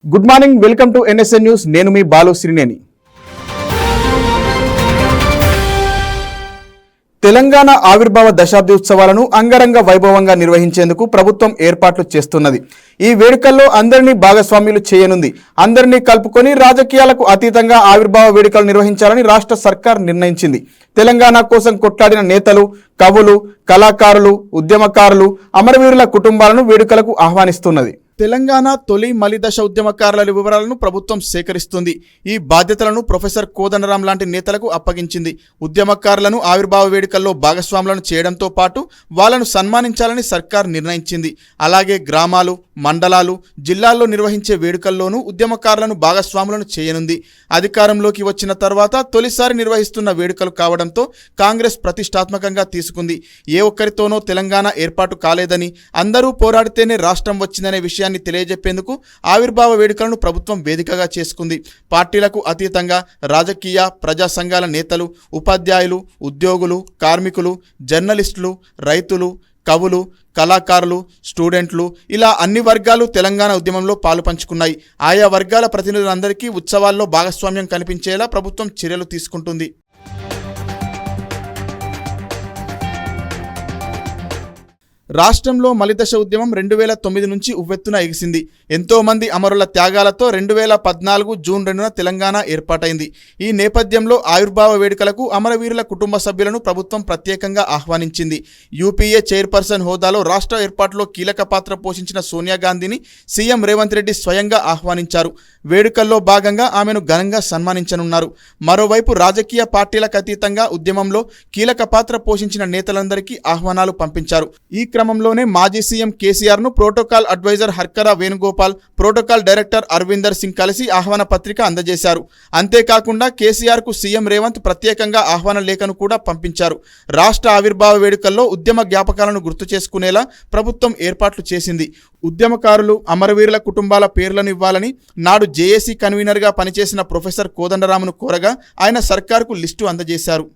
Good morning, welcome to NSN news. నేను మీ బాలు శ్రీనేని. తెలంగాణ ఆవిర్భావ దశాబ్ది ఉత్సవాలను అంగరంగ వైభవంగా నిర్వహించేందుకు ప్రభుత్వం ఏర్పాట్లు చేస్తున్నది. ఈ వేడుకల్లో అందరినీ భాగస్వామ్యులు చేయనుంది. అందరినీ కలుపుకొని రాజకీయాలకు అతీతంగా ఆవిర్భావ వేడుకలు నిర్వహించాలని రాష్ట్ర సర్కార్ నిర్ణయించింది. తెలంగాణ కోసం కొట్లాడిన నేతలు, కవులు, కళాకారులు, ఉద్యమకారులు, అమరవీరుల కుటుంబాలను వేడుకలకు ఆహ్వానిస్తున్నది. తెలంగాణ తొలి మలిదశ ఉద్యమకారుల వివరాలను ప్రభుత్వం సేకరిస్తుంది. ఈ బాధ్యతలను ప్రొఫెసర్ కోదండరాం లాంటి నేతలకు అప్పగించింది. ఉద్యమకారులను ఆవిర్భావ వేడుకల్లో భాగస్వాములను చేయడంతో పాటు వాళ్లను సన్మానించాలని సర్కార్ నిర్ణయించింది. అలాగే గ్రామాలు, మండలాలు, జిల్లాల్లో నిర్వహించే వేడుకల్లోనూ ఉద్యమకారులను భాగస్వాములను చేయనుంది. అధికారంలోకి వచ్చిన తర్వాత తొలిసారి నిర్వహిస్తున్న వేడుకలు కావడంతో కాంగ్రెస్ ప్రతిష్టాత్మకంగా తీసుకుంది. ఏ ఒక్కరితోనో తెలంగాణ ఏర్పాటు కాలేదని, అందరూ పోరాడితేనే రాష్ట్రం వచ్చిందనే విషయాన్ని తెలియజెప్పేందుకు ఆవిర్భావ వేడుకలను ప్రభుత్వం వేదికగా చేసుకుంది. పార్టీలకు అతీతంగా రాజకీయ, ప్రజా సంఘాల నేతలు, ఉపాధ్యాయులు, ఉద్యోగులు, కార్మికులు, జర్నలిస్టులు, రైతులు, కవులు, కళాకారులు, స్టూడెంట్లు, ఇలా అన్ని వర్గాలు తెలంగాణ ఉద్యమంలో పాలు పంచుకున్నాయి. ఆయా వర్గాల ప్రతినిధులందరికీ ఉత్సవాల్లో భాగస్వామ్యం కనిపించేలా ప్రభుత్వం చర్యలు తీసుకుంటుంది. రాష్ట్రంలో మలిదశ ఉద్యమం 2009 నుంచి ఉవ్వెత్తున ఎగిసింది. ఎంతోమంది అమరుల త్యాగాలతో 2014 జూన్ 2న తెలంగాణ ఏర్పాటైంది. ఈ నేపథ్యంలో ఆవిర్భావ వేడుకలకు అమరవీరుల కుటుంబ సభ్యులను ప్రభుత్వం ప్రత్యేకంగా ఆహ్వానించింది. యూపీఏ చైర్పర్సన్ హోదాలో రాష్ట్ర ఏర్పాటులో కీలక పాత్ర పోషించిన సోనియా గాంధీని సీఎం రేవంత్ రెడ్డి స్వయంగా ఆహ్వానించారు. వేడుకల్లో భాగంగా ఆమెను ఘనంగా సన్మానించనున్నారు. మరోవైపు రాజకీయ పార్టీలకు అతీతంగా ఉద్యమంలో కీలక పాత్ర పోషించిన నేతలందరికీ ఆహ్వానాలు పంపించారు. ఈ క్రమంలోనే మాజీ సీఎం కేసీఆర్ ను protocol adviser Harkara Venugopal, protocol director Aravinder Singh కలిసి ఆహ్వాన పత్రిక అందజేశారు. అంతేకాకుండా కేసీఆర్ కు సీఎం రేవంత్ ప్రత్యేకంగా ఆహ్వాన లేఖను కూడా పంపించారు. రాష్ట్ర ఆవిర్భావ వేడుకల్లో ఉద్యమ జ్ఞాపకాలను గుర్తు చేసుకునేలా ప్రభుత్వం ఏర్పాట్లు చేసింది. ఉద్యమకారులు, అమరవీరుల కుటుంబాల పేర్లను ఇవ్వాలని నాడు జేఏసీ కన్వీనర్గా పనిచేసిన ప్రొఫెసర్ కోదండరాంను కోరగా ఆయన సర్కార్కు లిస్టు అందజేశారు.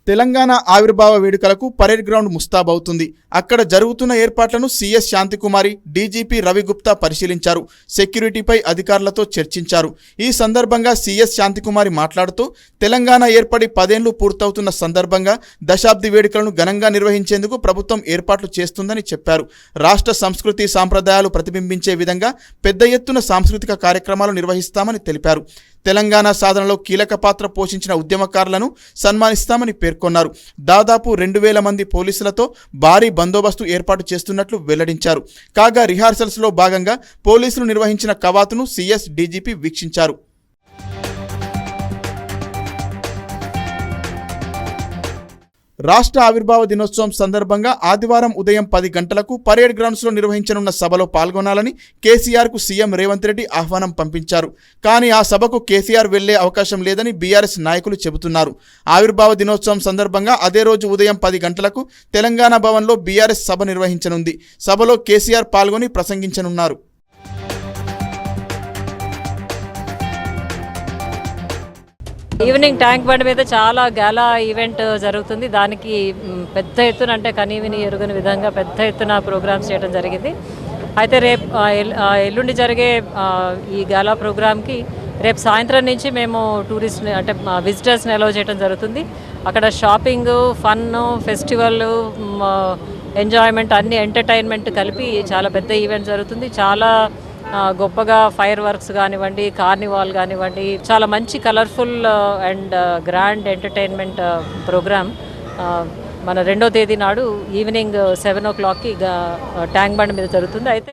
తెలంగాణ ఆవిర్భావ వేడుకలకు పరేడ్ గ్రౌండ్ ముస్తాబవుతుంది. అక్కడ జరుగుతున్న ఏర్పాట్లను సీఎస్ శాంతికుమారి, డీజీపీ రవిగుప్తా పరిశీలించారు. సెక్యూరిటీపై అధికారులతో చర్చించారు. ఈ సందర్భంగా సీఎస్ శాంతికుమారి మాట్లాడుతూ తెలంగాణ ఏర్పడి 10 ఏళ్లు పూర్తవుతున్న సందర్భంగా దశాబ్ది వేడుకలను ఘనంగా నిర్వహించేందుకు ప్రభుత్వం ఏర్పాట్లు చేస్తుందని చెప్పారు. రాష్ట్ర సంస్కృతి సాంప్రదాయాలు ప్రతిబింబించే విధంగా పెద్ద ఎత్తున సాంస్కృతిక కార్యక్రమాలు నిర్వహిస్తామని తెలిపారు. తెలంగాణ సాధనలో కీలక పాత్ర పోషించిన ఉద్యమకారులను సన్మానిస్తామని పేర్కొన్నారు. దాదాపు 2000 మంది పోలీసులతో భారీ బందోబస్తు ఏర్పాటు చేస్తున్నట్లు వెల్లడించారు. కాగా రిహార్సల్స్లో భాగంగా పోలీసులు నిర్వహించిన కవాతును సీఎస్, డీజీపీ వీక్షించారు. రాష్ట్ర ఆవిర్భావ దినోత్సవం సందర్భంగా ఆదివారం ఉదయం 10 గంటలకు పరేడ్ గ్రౌండ్స్లో నిర్వహించనున్న సభలో పాల్గొనాలని కేసీఆర్కు సీఎం రేవంత్ రెడ్డి ఆహ్వానం పంపించారు. కానీ ఆ సభకు కేసీఆర్ వెళ్లే అవకాశం లేదని బీఆర్ఎస్ నాయకులు చెబుతున్నారు. ఆవిర్భావ దినోత్సవం సందర్భంగా అదే రోజు ఉదయం 10 గంటలకు తెలంగాణ భవన్లో బీఆర్ఎస్ సభ నిర్వహించనుంది. సభలో కేసీఆర్ పాల్గొని ప్రసంగించనున్నారు. ఈవినింగ్ ట్యాంక్ బండ్ మీద చాలా గాలా ఈవెంట్ జరుగుతుంది. దానికి పెద్ద ఎత్తున, అంటే కనీవిని ఎరుగని విధంగా పెద్ద ఎత్తున ప్రోగ్రామ్స్ చేయడం జరిగింది. అయితే రేపు ఎల్లుండి జరిగే ఈ గాలా ప్రోగ్రామ్కి రేపు సాయంత్రం నుంచి మేము టూరిస్ట్ అంటే విజిటర్స్ని అలౌ చేయడం జరుగుతుంది. అక్కడ షాపింగ్, ఫన్, ఫెస్టివల్, ఎంజాయ్మెంట్, అన్ని ఎంటర్టైన్మెంట్ కలిపి చాలా పెద్ద ఈవెంట్ జరుగుతుంది. చాలా గొప్పగా ఫైర్ వర్క్స్ కానివ్వండి, కార్నివాల్ కానివ్వండి, చాలా మంచి colourful and grand entertainment programme మన 2వ తేదీ నాడు ఈవినింగ్ 7 o'clockకి ట్యాంక్ బండ్ మీద జరుగుతుంది. అయితే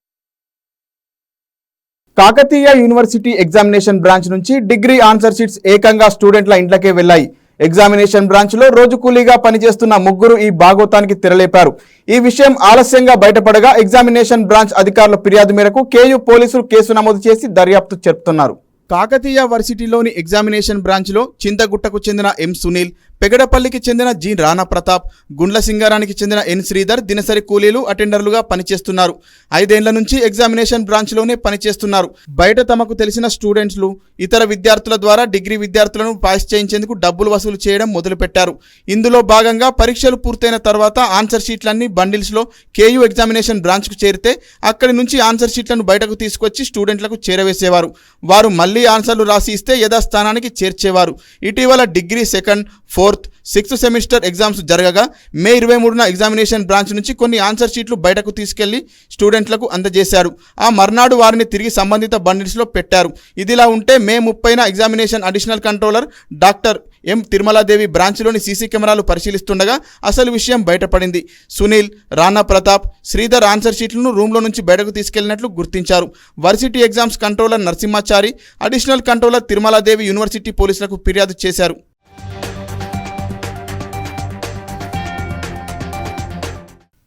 కాకతీయ యూనివర్సిటీ ఎగ్జామినేషన్ బ్రాంచ్ నుంచి డిగ్రీ ఆన్సర్ షీట్స్ ఏకంగా స్టూడెంట్ల ఇంట్లకే వెళ్లాయి. ఎగ్జామినేషన్ బ్రాంచ్లో రోజు కూలీగా పనిచేస్తున్న 3 ఈ భాగోతానికి తెరలేపారు. ఈ విషయం ఆలస్యంగా బయటపడగా ఎగ్జామినేషన్ బ్రాంచ్ అధికారుల ఫిర్యాదు మేరకు కేయూ పోలీసులు కేసు నమోదు చేసి దర్యాప్తు జరుపుతున్నారు. కాకతీయ వర్సిటీలోని ఎగ్జామినేషన్ బ్రాంచ్లో చింతగుట్టకు చెందిన ఎం సునీల్, పెగడపల్లికి చెందిన జి రాణా ప్రతాప్, గుండ్ల సింగారానికి చెందిన ఎన్ శ్రీధర్ దినసరి కూలీలు అటెండర్లుగా పనిచేస్తున్నారు. 5 ఏళ్ల నుంచి ఎగ్జామినేషన్ బ్రాంచ్లోనే పనిచేస్తున్నారు. బయట తమకు తెలిసిన స్టూడెంట్స్లు ఇతర విద్యార్థుల ద్వారా డిగ్రీ విద్యార్థులను పాస్ చేయించేందుకు డబ్బులు వసూలు చేయడం మొదలుపెట్టారు. ఇందులో భాగంగా పరీక్షలు పూర్తయిన తర్వాత ఆన్సర్ షీట్లన్నీ బండిల్స్లో కేయూ ఎగ్జామినేషన్ బ్రాంచ్కు చేరితే అక్కడి నుంచి ఆన్సర్ షీట్లను బయటకు తీసుకొచ్చి స్టూడెంట్లకు చేరవేసేవారు. వారు మళ్లీ ఆన్సర్లు రాసి ఇస్తే యథాస్థానానికి చేర్చేవారు. ఇటీవల degree 2nd, 4th, 6th semester exams జరగగా మే 23న ఎగ్జామినేషన్ బ్రాంచ్ నుంచి కొన్ని ఆన్సర్ షీట్లు బయటకు తీసుకెళ్లి స్టూడెంట్లకు అందజేశారు. ఆ మర్నాడు వారిని తిరిగి సంబంధిత బండిల్స్లో పెట్టారు. ఇదిలా ఉంటే మే 30న examination additional controller doctor M Tirumaladevi బ్రాంచ్లోని సీసీ కెమెరాలు పరిశీలిస్తుండగా అసలు విషయం బయటపడింది. సునీల్, రాణా ప్రతాప్, శ్రీధర్ ఆన్సర్ షీట్లను రూమ్లో నుంచి బయటకు తీసుకెళ్లినట్లు గుర్తించారు. Varsity exams controller Narasimhachari, additional controller Tirumaladevi university పోలీసులకు ఫిర్యాదు చేశారు.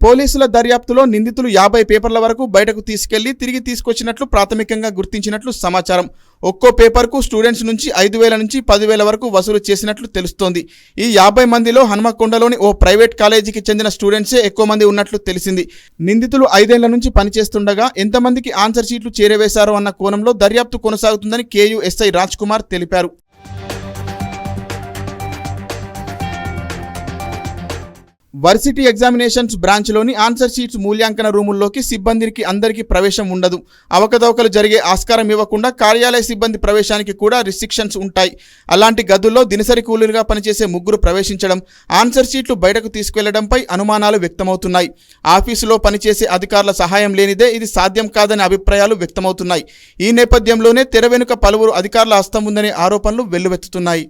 పోలీసుల దర్యాప్తులో నిందితులు 50 పేపర్ల వరకు బయటకు తీసుకెళ్లి తిరిగి తీసుకొచ్చినట్లు ప్రాథమికంగా గుర్తించినట్లు సమాచారం. ఒక్కో పేపర్కు స్టూడెంట్స్ నుంచి 5,000 నుంచి 10,000 వరకు వసూలు చేసినట్లు తెలుస్తోంది. ఈ 50 మందిలో హనుమకొండలోని ఓ ప్రైవేట్ కాలేజీకి చెందిన స్టూడెంట్సే ఎక్కువ మంది ఉన్నట్లు తెలిసింది. నిందితులు 5 ఏళ్ల నుంచి పనిచేస్తుండగా ఎంతమందికి ఆన్సర్ షీట్లు చేరవేశారో అన్న కోణంలో దర్యాప్తు కొనసాగుతుందని కేయూ ఎస్ఐ రాజ్ కుమార్ తెలిపారు. వర్సిటీ ఎగ్జామినేషన్స్ బ్రాంచ్లోని ఆన్సర్ షీట్స్ మూల్యాంకన రూముల్లోకి సిబ్బందికి అందరికీ ప్రవేశం ఉండదు. అవకతవకలు జరిగే ఆస్కారం ఇవ్వకుండా కార్యాలయ సిబ్బంది ప్రవేశానికి కూడా రిస్ట్రిక్షన్స్ ఉంటాయి. అలాంటి గదుల్లో దినసరి కూలీలుగా పనిచేసే 3 ప్రవేశించడం, ఆన్సర్ షీట్లు బయటకు తీసుకెళ్లడంపై అనుమానాలు వ్యక్తమవుతున్నాయి. ఆఫీసులో పనిచేసే అధికారుల సహాయం లేనిదే ఇది సాధ్యం కాదనే అభిప్రాయాలు వ్యక్తమవుతున్నాయి. ఈ నేపథ్యంలోనే తెర వెనుక పలువురు అధికారుల హస్తం ఉందనే ఆరోపణలు వెల్లువెత్తుతున్నాయి.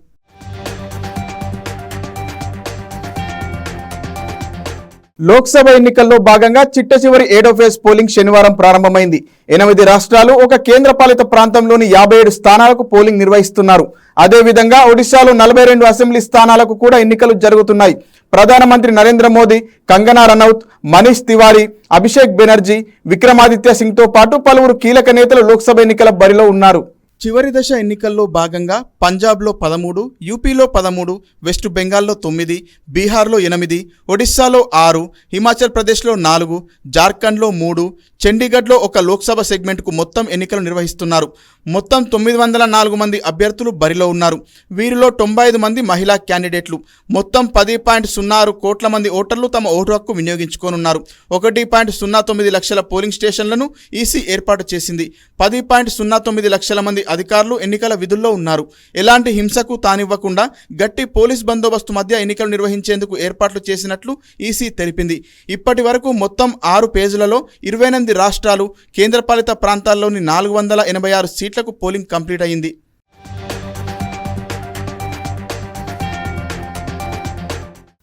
లోక్సభ ఎన్నికల్లో భాగంగా చిట్ట చివరి 7వ ఫేజ్ పోలింగ్ శనివారం ప్రారంభమైంది. 8 రాష్ట్రాలు, ఒక కేంద్రపాలిత ప్రాంతంలోని 57 స్థానాలకు పోలింగ్ నిర్వహిస్తున్నారు. అదేవిధంగా ఒడిశాలో 42 అసెంబ్లీ స్థానాలకు కూడా ఎన్నికలు జరుగుతున్నాయి. ప్రధానమంత్రి నరేంద్ర మోదీ, కంగనా రనౌత్, మనీష్ తివారీ, అభిషేక్ బెనర్జీ, విక్రమాదిత్య సింగ్తో పాటు పలువురు కీలక నేతలు లోక్సభ ఎన్నికల బరిలో ఉన్నారు. చివరి దశ ఎన్నికల్లో భాగంగా పంజాబ్లో 13, యూపీలో 13, వెస్ట్ బెంగాల్లో 9, బీహార్లో 8, ఒడిశాలో 6, హిమాచల్ ప్రదేశ్లో 4, జార్ఖండ్లో 3, చండీగఢ్లో 1 లోక్సభ సెగ్మెంట్కు మొత్తం ఎన్నికలు నిర్వహిస్తున్నారు. మొత్తం 904 మంది అభ్యర్థులు బరిలో ఉన్నారు. వీరిలో 95 మంది మహిళా క్యాండిడేట్లు. మొత్తం 10.06 కోట్ల మంది ఓటర్లు తమ ఓటు హక్కు వినియోగించుకోనున్నారు. 1.09 లక్షల పోలింగ్ స్టేషన్లను ఈసీ ఏర్పాటు చేసింది. 10.09 లక్షల మంది అధికారులు ఎన్నికల విధుల్లో ఉన్నారు. ఎలాంటి హింసకు తానివ్వకుండా గట్టి పోలీస్ బందోబస్తు మధ్య ఎన్నికలు నిర్వహించేందుకు ఏర్పాట్లు చేసినట్లు ఈసీ తెలిపింది. ఇప్పటి వరకు మొత్తం 6 పేజీలలో 28 రాష్ట్రాలు, కేంద్రపాలిత ప్రాంతాల్లోని 486 సీట్లకు పోలింగ్ కంప్లీట్ అయింది.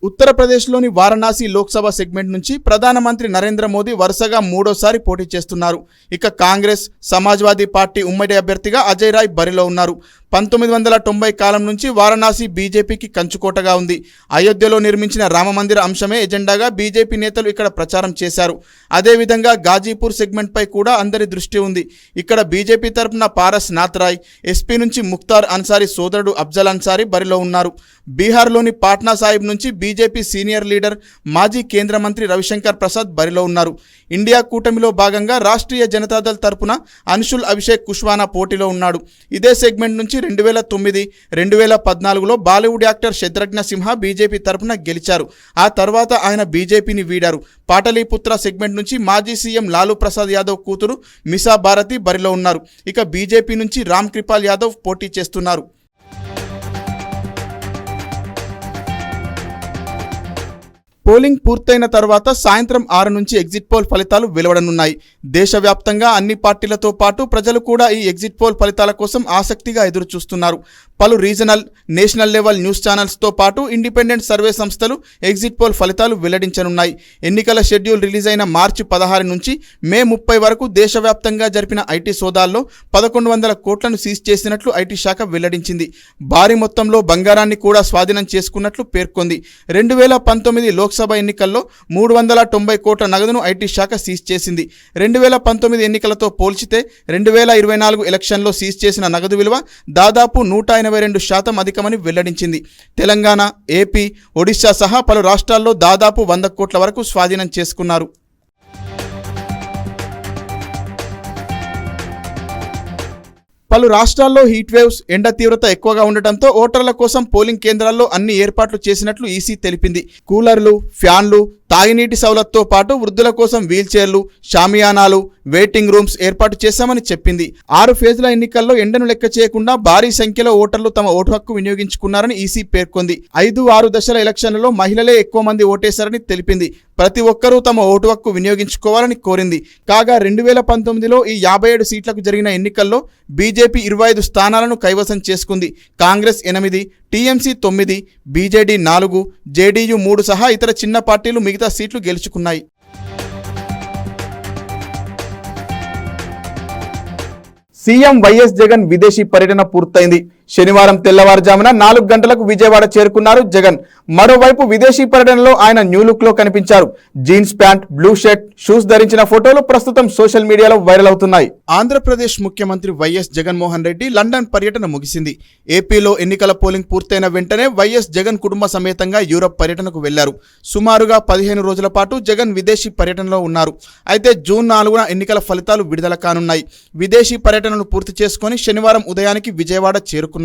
ఉత్తరప్రదేశ్లోని వారణాసి లోక్సభ సెగ్మెంట్ నుంచి ప్రధానమంత్రి నరేంద్ర మోదీ వరుసగా 3వసారి పోటీ చేస్తున్నారు. ఇక కాంగ్రెస్, సమాజ్వాదీ పార్టీ ఉమ్మడి అభ్యర్థిగా అజయ్ రాయ్ బరిలో ఉన్నారు. 1990 కాలం నుంచి వారణాసి బీజేపీకి కంచుకోటగా ఉంది. అయోధ్యలో నిర్మించిన రామమందిర అంశమే ఎజెండాగా బీజేపీ నేతలు ఇక్కడ ప్రచారం చేశారు. అదేవిధంగా గాజీపూర్ సెగ్మెంట్పై కూడా అందరి దృష్టి ఉంది. ఇక్కడ బీజేపీ తరపున పారస్ నాథరాయ్, ఎస్పీ నుంచి ముఖ్తార్ అన్సారీ సోదరుడు అఫ్జల్ అన్సారీ బరిలో ఉన్నారు. బీహార్లోని పాట్నా సాహిబ్ నుంచి బీజేపీ సీనియర్ లీడర్, మాజీ కేంద్ర మంత్రి రవిశంకర్ ప్రసాద్ బరిలో ఉన్నారు. ఇండియా కూటమిలో భాగంగా రాష్ట్రీయ జనతాదళ్ తరపున అన్షుల్ అభిషేక్ కుష్వానా పోటీలో ఉన్నాడు. ఇదే సెగ్మెంట్ నుంచి 2009, 2014లో బాలీవుడ్ యాక్టర్ శత్రుఘ్న సిన్హా బీజేపీ తరపున గెలిచారు. ఆ తర్వాత ఆయన బీజేపీని వీడారు. పాటలీపుత్ర సెగ్మెంట్ నుంచి మాజీ సీఎం లాలూ ప్రసాద్ యాదవ్ కూతురు మిసా భారతి బరిలో ఉన్నారు. ఇక బీజేపీ నుంచి రామ్ కృపాల్ యాదవ్ పోటీ చేస్తున్నారు. పోలింగ్ పూర్తయిన తర్వాత సాయంత్రం 6 నుంచి ఎగ్జిట్ పోల్ ఫలితాలు వెలువడనున్నాయి. దేశవ్యాప్తంగా అన్ని పార్టీలతో పాటు ప్రజలు కూడా ఈ ఎగ్జిట్ పోల్ ఫలితాల కోసం ఆసక్తిగా ఎదురు చూస్తున్నారు. పలు రీజనల్, నేషనల్ లెవెల్ న్యూస్ ఛానల్స్తో పాటు ఇండిపెండెంట్ సర్వే సంస్థలు ఎగ్జిట్ పోల్ ఫలితాలు వెల్లడించనున్నాయి. ఎన్నికల షెడ్యూల్ రిలీజ్ అయిన మార్చి 16 నుంచి మే 30 వరకు దేశవ్యాప్తంగా జరిపిన ఐటీ సోదాల్లో 1100 కోట్లను సీజ్ చేసినట్లు ఐటీ శాఖ వెల్లడించింది. భారీ మొత్తంలో బంగారాన్ని కూడా స్వాధీనం చేసుకున్నట్లు పేర్కొంది. 2019 లోక్సభ లోక్సభ ఎన్నికల్లో 390 కోట్ల నగదును ఐటీ శాఖ సీజ్ చేసింది. 2019 ఎన్నికలతో పోల్చితే 2024 ఎలక్షన్లో సీజ్ చేసిన నగదు విలువ దాదాపు 182% అధికమని వెల్లడించింది. తెలంగాణ, ఏపీ, ఒడిశా సహా పలు రాష్ట్రాల్లో దాదాపు 100 కోట్ల వరకు స్వాధీనం చేసుకున్నారు. పలు రాష్ట్రాల్లో హీట్ వేవ్స్, ఎండ తీవ్రత ఎక్కువగా ఉండటంతో ఓటర్ల కోసం పోలింగ్ కేంద్రాల్లో అన్ని ఏర్పాట్లు చేసినట్లు ఈసీ తెలిపింది. కూలర్లు, ఫ్యాన్లు, తాగినీటి సౌలత్తో పాటు వృద్ధుల కోసం వీల్చైర్లు, షామియానాలు, వెయిటింగ్ రూమ్స్ ఏర్పాటు చేశామని చెప్పింది. 6 ఫేజ్ల ఎన్నికల్లో ఎండను లెక్క చేయకుండా భారీ సంఖ్యలో ఓటర్లు తమ ఓటు హక్కు వినియోగించుకున్నారని ఈసీ పేర్కొంది. 5-6 దశల ఎలక్షన్లలో మహిళలే ఎక్కువ మంది ఓటేశారని తెలిపింది. ప్రతి ఒక్కరూ తమ ఓటు హక్కు వినియోగించుకోవాలని కోరింది. కాగా 2019లో ఈ 57 సీట్లకు జరిగిన ఎన్నికల్లో బీజేపీ 25 స్థానాలను కైవసం చేసుకుంది. కాంగ్రెస్ 8, టీఎంసీ 9, బీజేడీ 4, జేడీయూ 3 సహా ఇతర చిన్న పార్టీలు మిగతా సీట్లు గెలుచుకున్నాయి. సీఎం వైఎస్ జగన్ విదేశీ పర్యటన పూర్తయింది. శనివారం తెల్లవారుజామున 4 గంటలకు విజయవాడ చేరుకున్నారు జగన్. మరోవైపు విదేశీ పర్యటనలో ఆయన న్యూ లుక్ లో కనిపించారు. Jeans pant, blue shirt, shoes ధరించిన ఫోటోలు ప్రస్తుతం సోషల్ మీడియాలో వైరల్ అవుతున్నాయి. ఆంధ్రప్రదేశ్ ముఖ్యమంత్రి వైఎస్ జగన్మోహన్ రెడ్డి లండన్ పర్యటన ముగిసింది. ఏపీలో ఎన్నికల పోలింగ్ పూర్తయిన వెంటనే వైఎస్ జగన్ కుటుంబ సమేతంగా యూరప్ పర్యటనకు వెళ్లారు. సుమారుగా 15 రోజుల పాటు జగన్ విదేశీ పర్యటనలో ఉన్నారు. అయితే జూన్ 4న ఎన్నికల ఫలితాలు విడుదల కానున్నాయి. విదేశీ పర్యటనను పూర్తి చేసుకుని శనివారం ఉదయానికి విజయవాడ చేరుకున్నారు.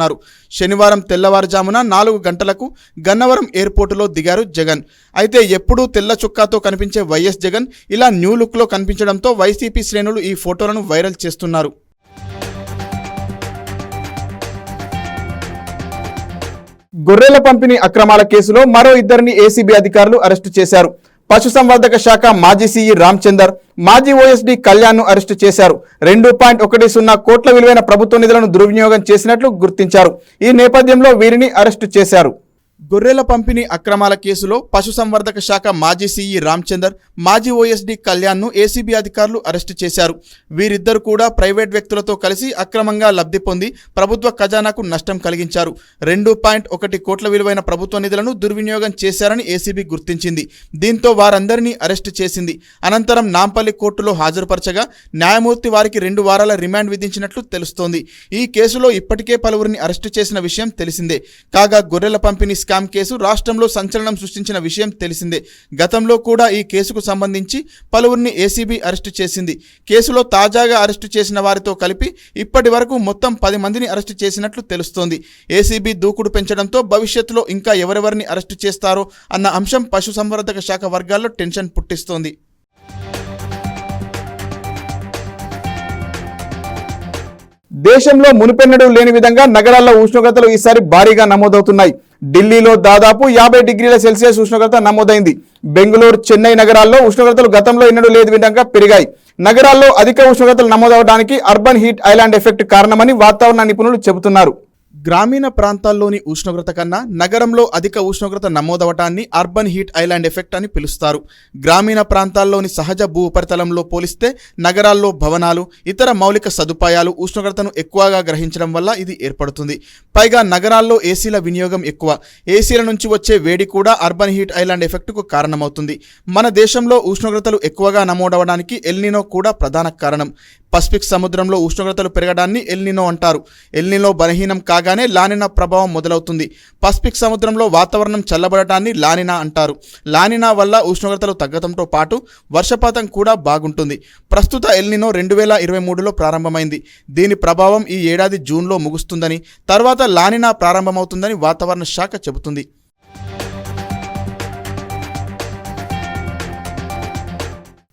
శనివారం తెల్లవారుజామున 4 గంటలకు గన్నవరం ఎయిర్పోర్టులో దిగారు జగన్. అయితే ఎప్పుడూ తెల్ల చుక్కాతో కనిపించే వైఎస్ జగన్ ఇలా న్యూ లుక్ లో కనిపించడంతో వైసీపీ శ్రేణులు ఈ ఫోటోలను వైరల్ చేస్తున్నారు. గొర్రెల పంపిణీ అక్రమాల కేసులో మరో 2 ఏసీబీ అధికారులు అరెస్టు చేశారు. పశుసంవర్ధక శాఖ మాజీ సీఈ రామచందర్, మాజీ ఓఎస్డీ కళ్యాణ్ ను అరెస్టు చేశారు. 2.10 కోట్ల విలువైన ప్రభుత్వ నిధులను దుర్వినియోగం చేసినట్లు గుర్తించారు. ఈ నేపథ్యంలో వీరిని అరెస్టు చేశారు. గొర్రెల పంపిణీ అక్రమాల కేసులో పశుసంవర్ధక శాఖ మాజీ సీఈ రామచందర్, మాజీ ఓఎస్డీ కళ్యాణ్ ను ఏసీబీ అధికారులు అరెస్టు చేశారు. వీరిద్దరు కూడా ప్రైవేట్ వ్యక్తులతో కలిసి అక్రమంగా లబ్ధి పొంది ప్రభుత్వ ఖజానాకు నష్టం కలిగించారు. 2.1 కోట్ల విలువైన ప్రభుత్వ నిధులను దుర్వినియోగం చేశారని ఏసీబీ గుర్తించింది. దీంతో వారందరినీ అరెస్టు చేసింది. అనంతరం నాంపల్లి కోర్టులో హాజరుపరచగా న్యాయమూర్తి వారికి 2 వారాల రిమాండ్ విధించినట్లు తెలుస్తోంది. ఈ కేసులో ఇప్పటికే పలువురిని అరెస్టు చేసిన విషయం తెలిసిందే. కాగా గొర్రెల పంపిణీ స్కామ్ కేసు రాష్ట్రంలో సంచలనం సృష్టించిన విషయం తెలిసిందే. గతంలో కూడా ఈ కేసుకు సంబంధించి పలువురిని ఏసీబీ అరెస్టు చేసింది. కేసులో తాజాగా అరెస్టు చేసిన వారితో కలిపి ఇప్పటి వరకు మొత్తం 10 మందిని అరెస్టు చేసినట్లు తెలుస్తోంది. ఏసీబీ దూకుడు పెంచడంతో భవిష్యత్తులో ఇంకా ఎవరెవరిని అరెస్టు చేస్తారో అన్న అంశం పశుసంవర్ధక శాఖ వర్గాల్లో టెన్షన్ పుట్టిస్తోంది. దేశంలో మునుపెన్నడూ లేని విధంగా నగరాల్లో ఉష్ణోగ్రతలు ఈసారి భారీగా నమోదవుతున్నాయి. ఢిల్లీలో దాదాపు 50 డిగ్రీల సెల్సియస్ ఉష్ణోగ్రత నమోదైంది. బెంగళూరు, చెన్నై నగరాల్లో ఉష్ణోగ్రతలు గతంలో ఎన్నడూ లేని విధంగా పెరిగాయి. నగరాల్లో అధిక ఉష్ణోగ్రతలు నమోదవడానికి అర్బన్ హీట్ ఐలాండ్ ఎఫెక్ట్ కారణమని వాతావరణ నిపుణులు చెబుతున్నారు. గ్రామీణ ప్రాంతాల్లోని ఉష్ణోగ్రత కన్నా నగరంలో అధిక ఉష్ణోగ్రత నమోదవటాన్ని అర్బన్ హీట్ ఐలాండ్ ఎఫెక్ట్ అని పిలుస్తారు. గ్రామీణ ప్రాంతాల్లోని సహజ భూ ఉపరితలంలో పోలిస్తే నగరాల్లో భవనాలు, ఇతర మౌలిక సదుపాయాలు ఉష్ణోగ్రతను ఎక్కువగా గ్రహించడం వల్ల ఇది ఏర్పడుతుంది. పైగా నగరాల్లో ఏసీల వినియోగం ఎక్కువ. ఏసీల నుంచి వచ్చే వేడి కూడా అర్బన్ హీట్ ఐలాండ్ ఎఫెక్ట్కు కారణమవుతుంది. మన దేశంలో ఉష్ణోగ్రతలు ఎక్కువగా నమోదవడానికి ఎల్నినో కూడా ప్రధాన కారణం. పసిఫిక్ సముద్రంలో ఉష్ణోగ్రతలు పెరగడాన్ని ఎల్నినో అంటారు. ఎల్నినో బలహీనం కాగానే లానినా ప్రభావం మొదలవుతుంది. పసిఫిక్ సముద్రంలో వాతావరణం చల్లబడటాన్ని లానినా అంటారు. లానినా వల్ల ఉష్ణోగ్రతలు తగ్గడంతో పాటు వర్షపాతం కూడా బాగుంటుంది. ప్రస్తుత ఎల్నినో 2023లో ప్రారంభమైంది. దీని ప్రభావం ఈ ఏడాది జూన్లో ముగుస్తుందని, తర్వాత లానినా ప్రారంభమవుతుందని వాతావరణ శాఖ చెబుతుంది.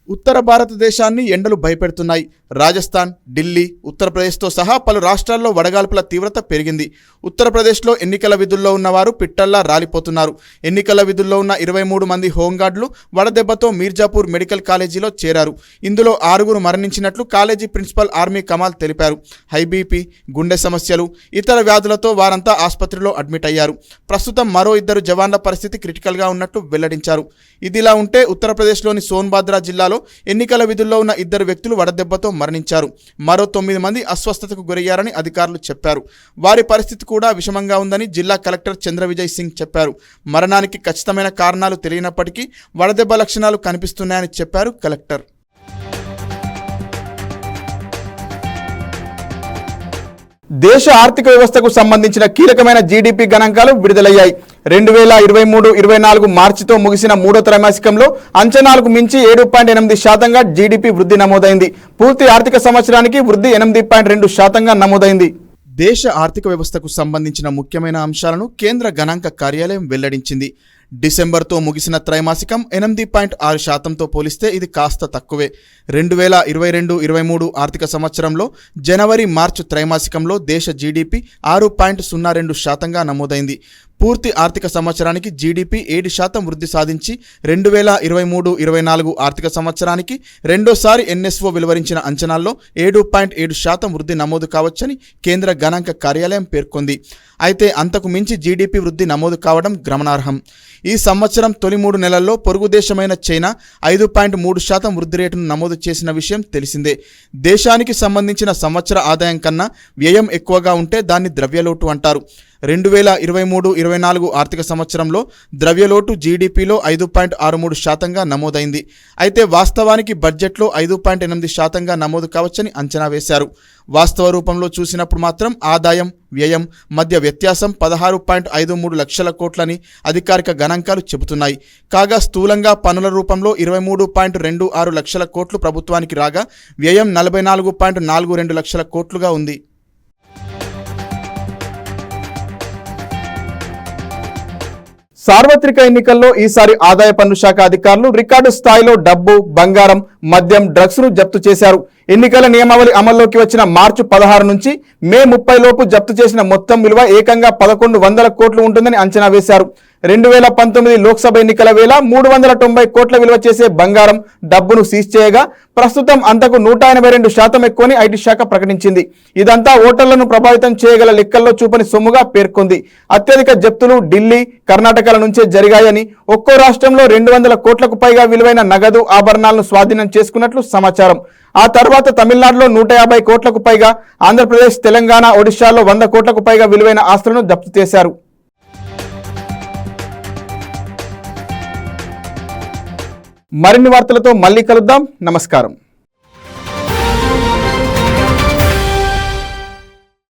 ఉత్తర భారతదేశాన్ని ఎండలు భయపెడుతున్నాయి. రాజస్థాన్, ఢిల్లీ, ఉత్తరప్రదేశ్తో సహా పలు రాష్ట్రాల్లో వడగాల్పుల తీవ్రత పెరిగింది. ఉత్తరప్రదేశ్లో ఎన్నికల విధుల్లో ఉన్నవారు పిట్టల్లా రాలిపోతున్నారు. ఎన్నికల విధుల్లో ఉన్న 23 మంది హోంగార్డులు వడదెబ్బతో మీర్జాపూర్ మెడికల్ కాలేజీలో చేరారు. ఇందులో 6 మరణించినట్లు కాలేజీ ప్రిన్సిపల్ ఆర్మీ కమాల్ తెలిపారు. హై బీపీ, గుండె సమస్యలు, ఇతర వ్యాధులతో వారంతా ఆసుపత్రిలో అడ్మిట్ అయ్యారు. ప్రస్తుతం మరో 2 జవాన్ల పరిస్థితి క్రిటికల్గా ఉన్నట్లు వెల్లడించారు. ఇదిలా ఉంటే ఉత్తరప్రదేశ్లోని సోన్భద్ర జిల్లాలో ఎన్నికల విధుల్లో ఉన్న 2 వ్యక్తులు వడదెబ్బతో మరణించారు. మరో 9 మంది అస్వస్థతకు గురయ్యారని అధికారులు చెప్పారు. వారి పరిస్థితి కూడా విషమంగా ఉందని జిల్లా కలెక్టర్ చంద్రవిజయ్ సింగ్ చెప్పారు. మరణానికి ఖచ్చితమైన కారణాలు తెలియనప్పటికీ వడదెబ్బ లక్షణాలు కనిపిస్తున్నాయని చెప్పారు కలెక్టర్. దేశ ఆర్థిక వ్యవస్థకు సంబంధించిన కీలకమైన జీడీపీ గణాంకాలు విడుదలయ్యాయి. 2023-24 మార్చితో ముగిసిన మూడో త్రైమాసికంలో అంచనాలకు మించి 7.8% జీడీపీ వృద్ధి నమోదైంది. పూర్తి ఆర్థిక సంవత్సరానికి వృద్ధి 8.2% నమోదైంది. దేశ ఆర్థిక వ్యవస్థకు సంబంధించిన ముఖ్యమైన అంశాలను కేంద్ర గణాంక కార్యాలయం వెల్లడించింది. డిసెంబర్తో ముగిసిన త్రైమాసికం 8.6%తో పోలిస్తే ఇది కాస్త తక్కువే. 2022-23 ఆర్థిక సంవత్సరంలో జనవరి మార్చి త్రైమాసికంలో దేశ జీడీపీ 6.02%గా నమోదైంది. పూర్తి ఆర్థిక సంవత్సరానికి జీడీపీ 7% వృద్ధి సాధించి 2023-24 ఆర్థిక సంవత్సరానికి రెండోసారి ఎన్ఎస్ఓ వెలువరించిన అంచనాల్లో 7.7% వృద్ధి నమోదు కావచ్చని కేంద్ర గణాంక కార్యాలయం పేర్కొంది. అయితే అంతకు మించి జీడీపీ వృద్ధి నమోదు కావడం గమనార్హం. ఈ సంవత్సరం తొలి 3 నెలల్లో పొరుగు దేశమైన చైనా 5.3% వృద్ధి రేటును నమోదు చేసిన విషయం తెలిసిందే. దేశానికి సంబంధించిన సంవత్సర ఆదాయం కన్నా వ్యయం ఎక్కువగా ఉంటే దాన్ని ద్రవ్యలోటు అంటారు. 2023-24 ఆర్థిక సంవత్సరంలో ద్రవ్యలోటు జీడీపీలో 5.63%గా నమోదైంది. అయితే వాస్తవానికి బడ్జెట్లో 5.8%గా నమోదు కావచ్చని అంచనా వేశారు. వాస్తవ రూపంలో చూసినప్పుడు మాత్రం ఆదాయం వ్యయం మధ్య వ్యత్యాసం 16.53 లక్షల కోట్లని అధికారిక గణాంకాలు చెబుతున్నాయి. కాగా స్థూలంగా పన్నుల రూపంలో 23.26 లక్షల కోట్లు ప్రభుత్వానికి రాగా వ్యయం 44.42 లక్షల కోట్లుగా ఉంది. సార్వత్రిక ఎన్నికల్లో ఈసారి ఆదాయ పన్ను శాఖ అధికారులు రికార్డు స్థాయిలో డబ్బు, బంగారం, మద్యం, డ్రగ్స్ ను జప్తు చేశారు. ఎన్నికల నియమావళి అమల్లోకి వచ్చిన మార్చి 16 నుంచి మే 30 లోపు జప్తు చేసిన మొత్తం విలువ ఏకంగా 1100 కోట్లు ఉంటుందని అంచనా వేశారు. 2019 లోక్సభ ఎన్నికల వేళ 390 కోట్ల విలువ చేసే బంగారం, డబ్బును సీజ్ చేయగా ప్రస్తుతం అంతకు 182% ఎక్కువని ఐటీ శాఖ ప్రకటించింది. ఇదంతా ఓటర్లను ప్రభావితం చేయగల లెక్కల్లో చూపని సొమ్ముగా పేర్కొంది. అత్యధిక జప్తులు ఢిల్లీ, కర్ణాటకల నుంచే జరిగాయని, ఒక్కో రాష్ట్రంలో 200 కోట్లకు పైగా విలువైన నగదు, ఆభరణాలను స్వాధీనం చేసుకున్నట్లు సమాచారం. ఆ తర్వాత తమిళనాడులో 150 కోట్లకు పైగా, ఆంధ్రప్రదేశ్, తెలంగాణ, ఒడిశాలో 100 కోట్లకు పైగా విలువైన ఆస్తులను జప్తు చేశారు. మరిన్ని వార్తలతో మళ్ళీ కలుద్దాం. నమస్కారం.